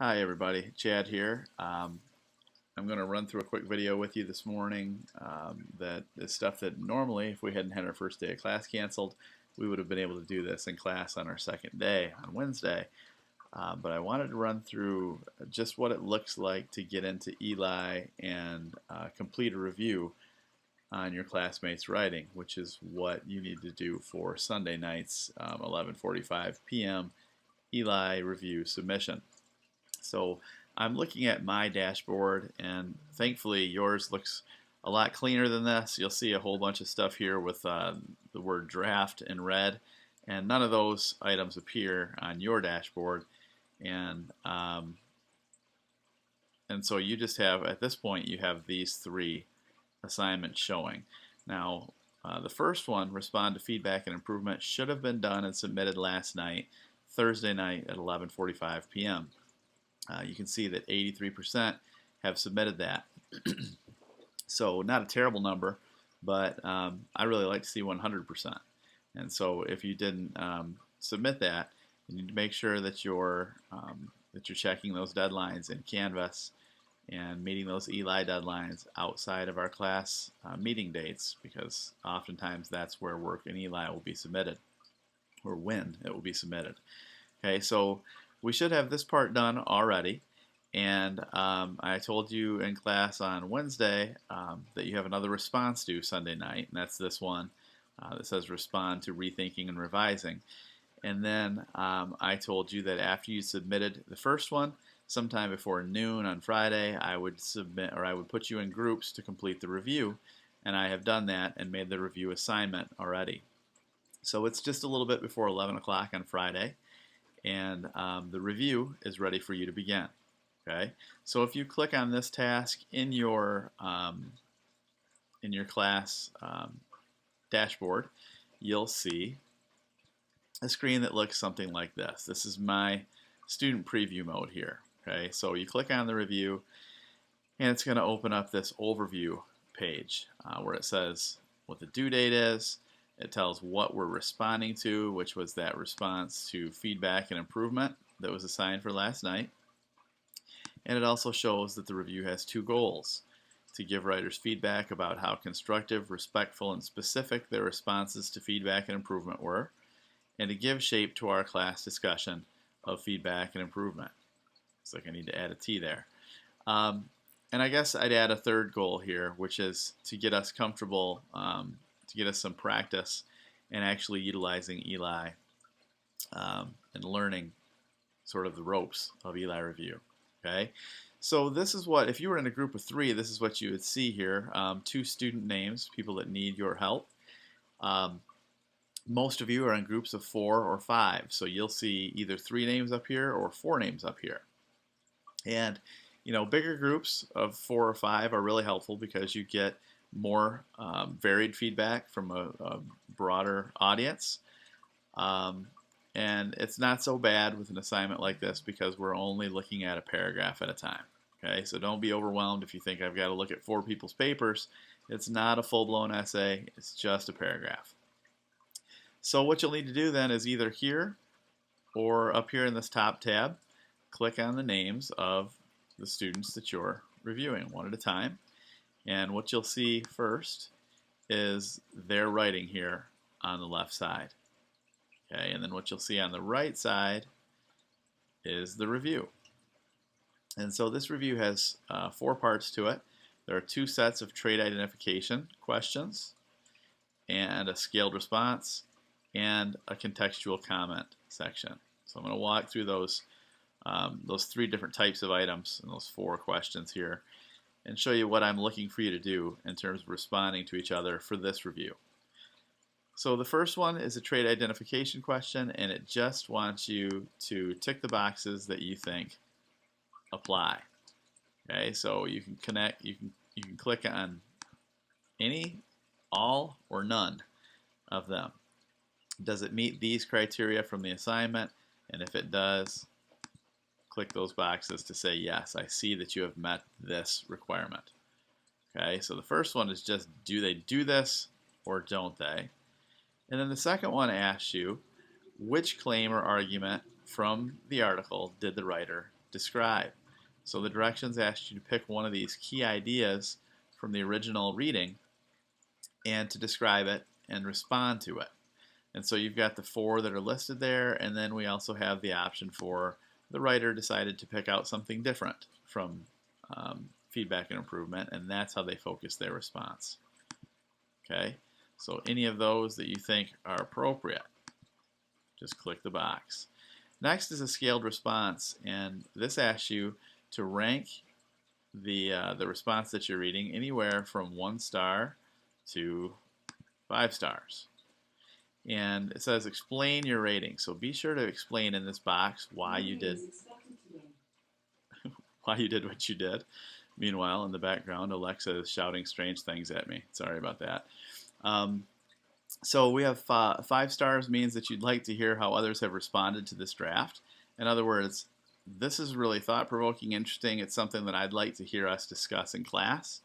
Hi everybody, Chad here. I'm going to run through a quick video with you this morning that is stuff that normally, if we hadn't had our first day of class canceled, we would have been able to do this in class on our second day on Wednesday. But I wanted to run through just what it looks like to get into Eli and complete a review on your classmates' writing, which is what you need to do for Sunday night's 11:45 p.m. Eli review submission. So I'm looking at my dashboard, and thankfully yours looks a lot cleaner than this. You'll see a whole bunch of stuff here with the word draft in red, and none of those items appear on your dashboard. And and so you just have, at this point, you have these three assignments showing. Now, the first one, respond to feedback and improvement, should have been done and submitted last night, Thursday night at 11:45 p.m. You can see that 83% have submitted that. So not a terrible number, but I really like to see 100%. And so if you didn't submit that, you need to make sure that you're checking those deadlines in Canvas and meeting those Eli deadlines outside of our class meeting dates, because oftentimes that's where work in Eli will be submitted, or when it will be submitted. Okay, so we should have this part done already, and I told you in class on Wednesday that you have another response due Sunday night, and that's this one that says respond to rethinking and revising. And then I told you that after you submitted the first one, sometime before noon on Friday, I would put you in groups to complete the review, and I have done that and made the review assignment already. So it's just a little bit before 11 o'clock on Friday, and the review is ready for you to begin. Okay, so if you click on this task in your class dashboard, you'll see a screen that looks something like this. This is my student preview mode here. Okay, so you click on the review, and it's going to open up this overview page where it says what the due date is. It tells what we're responding to, which was that response to feedback and improvement that was assigned for last night. And it also shows that the review has two goals: to give writers feedback about how constructive, respectful, and specific their responses to feedback and improvement were, and to give shape to our class discussion of feedback and improvement. Looks like I need to add a T there. And I guess I'd add a third goal here, which is to get us comfortable, to get us some practice in actually utilizing Eli and learning sort of the ropes of Eli review. Okay, so this is what, if you were in a group of three, this is what you would see here. Two student names, people that need your help. Most of you are in groups of 4 or 5, so you'll see either 3 names up here or 4 names up here. And bigger groups of 4 or 5 are really helpful because you get more varied feedback from a broader audience. And it's not so bad with an assignment like this because we're only looking at a paragraph at a time. Okay, so don't be overwhelmed if you think I've got to look at 4 people's papers. It's not a full-blown essay, it's just a paragraph. So what you'll need to do then is either here or up here in this top tab, click on the names of the students that you're reviewing one at a time. And what you'll see first is their writing here on the left side. Okay, and then what you'll see on the right side is the review. And so this review has 4 parts to it. There are 2 sets of trait identification questions, and a scaled response, and a contextual comment section. So I'm going to walk through those 3 different types of items and those 4 questions here, and show you what I'm looking for you to do in terms of responding to each other for this review. So the first one is a trait identification question, and it just wants you to tick the boxes that you think apply. Okay, so you can click on any, all, or none of them. Does it meet these criteria from the assignment? And if it does, click those boxes to say yes, I see that you have met this requirement. Okay, so the first one is just, do they do this or don't they? And then the second one asks you, which claim or argument from the article did the writer describe. So the directions ask you to pick one of these key ideas from the original reading and to describe it and respond to it. And so you've got the 4 that are listed there, and then we also have the option for the writer decided to pick out something different from feedback and improvement, and that's how they focus their response. Okay, so any of those that you think are appropriate, just click the box. Next is a scaled response, and this asks you to rank the response that you're reading anywhere from 1 star to 5 stars. And it says explain your rating. So be sure to explain in this box why you did what you did. Meanwhile, in the background, Alexa is shouting strange things at me. Sorry about that. So we have 5 stars means that you'd like to hear how others have responded to this draft. In other words, this is really thought-provoking, interesting. It's something that I'd like to hear us discuss in class.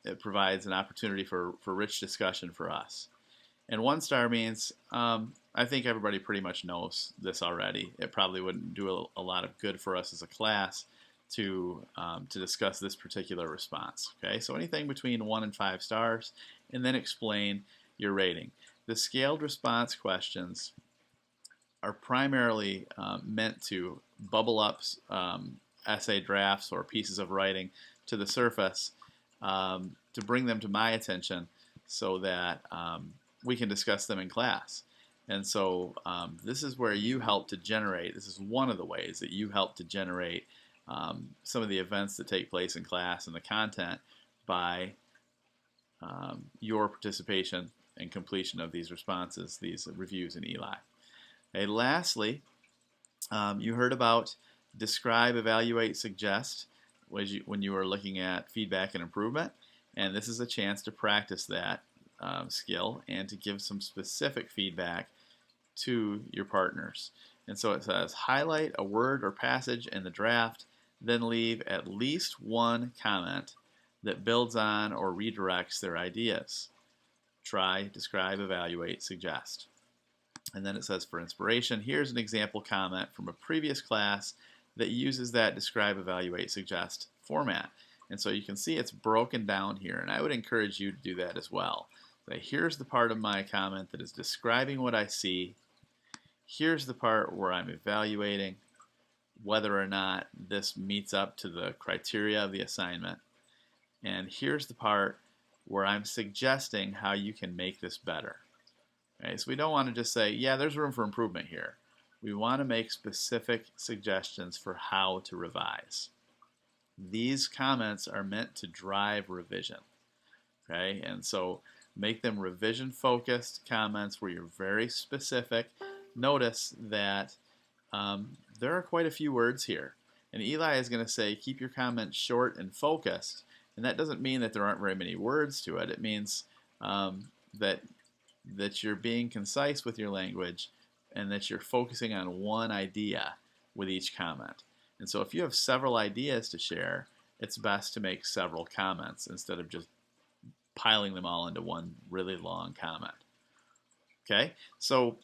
It provides an opportunity for rich discussion for us. And 1 star means I think everybody pretty much knows this already. It probably wouldn't do a lot of good for us as a class to discuss this particular response. Okay, so anything between 1 and 5 stars, and then explain your rating. The scaled response questions are primarily meant to bubble up essay drafts or pieces of writing to the surface to bring them to my attention so that we can discuss them in class. And so this is where you help to generate, this is one of the ways that you help to generate some of the events that take place in class and the content by your participation and completion of these responses, these reviews in Eli. Okay, lastly, you heard about describe, evaluate, suggest when you were looking at feedback and improvement, and this is a chance to practice that skill and to give some specific feedback to your partners. And so it says highlight a word or passage in the draft, then leave at least 1 comment that builds on or redirects their ideas. Try, describe, evaluate, suggest. And then it says for inspiration, here's an example comment from a previous class that uses that describe, evaluate, suggest format. And so you can see it's broken down here, and I would encourage you to do that as well. So here's the part of my comment that is describing what I see. Here's the part where I'm evaluating whether or not this meets up to the criteria of the assignment. And here's the part where I'm suggesting how you can make this better. Okay, so we don't want to just say, yeah, there's room for improvement here. We want to make specific suggestions for how to revise. These comments are meant to drive revision. Okay, and so make them revision-focused comments where you're very specific. Notice that there are quite a few words here. And Eli is going to say, keep your comments short and focused. And that doesn't mean that there aren't very many words to it. It means that you're being concise with your language and that you're focusing on one idea with each comment. And so if you have several ideas to share, it's best to make several comments instead of just piling them all into one really long comment. Okay, so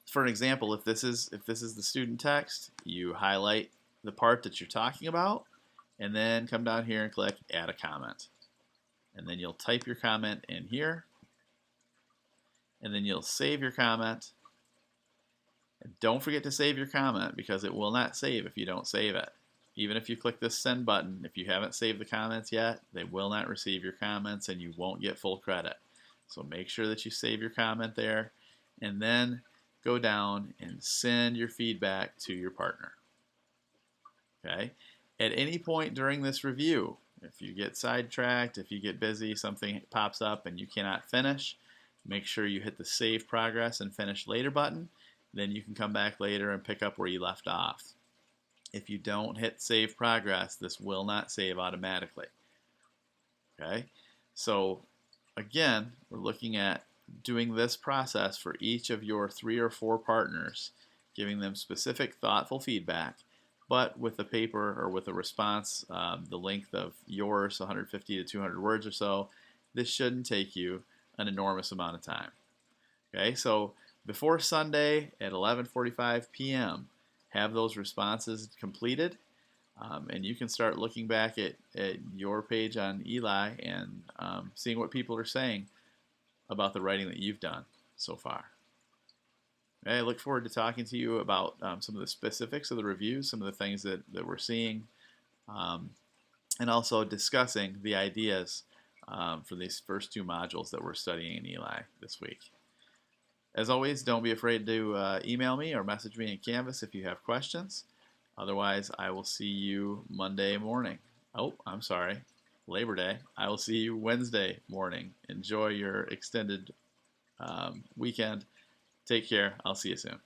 for an example, if this is the student text, you highlight the part that you're talking about, and then come down here and click Add a Comment. And then you'll type your comment in here, and then you'll save your comment. And don't forget to save your comment because it will not save if you don't save it. Even if you click this Send button, if you haven't saved the comments yet, they will not receive your comments and you won't get full credit. So make sure that you save your comment there, and then go down and send your feedback to your partner. Okay? At any point during this review, if you get sidetracked, if you get busy, something pops up and you cannot finish, make sure you hit the Save Progress and Finish Later button. Then you can come back later and pick up where you left off. If you don't hit Save Progress, this will not save automatically. Okay? So again, we're looking at doing this process for each of your 3 or 4 partners, giving them specific, thoughtful feedback, but with a paper or with a response the length of yours, 150 to 200 words or so. This shouldn't take you an enormous amount of time. Okay, so before Sunday at 11:45 p.m., have those responses completed, and you can start looking back at your page on Eli and seeing what people are saying about the writing that you've done so far. I look forward to talking to you about some of the specifics of the reviews, some of the things that we're seeing, um, and also discussing the ideas for these first two modules that we're studying in Eli this week. As always, don't be afraid to email me or message me in Canvas if you have questions. Otherwise, I will see you Monday morning. Oh, I'm sorry, Labor Day. I will see you Wednesday morning. Enjoy your extended weekend. Take care. I'll see you soon.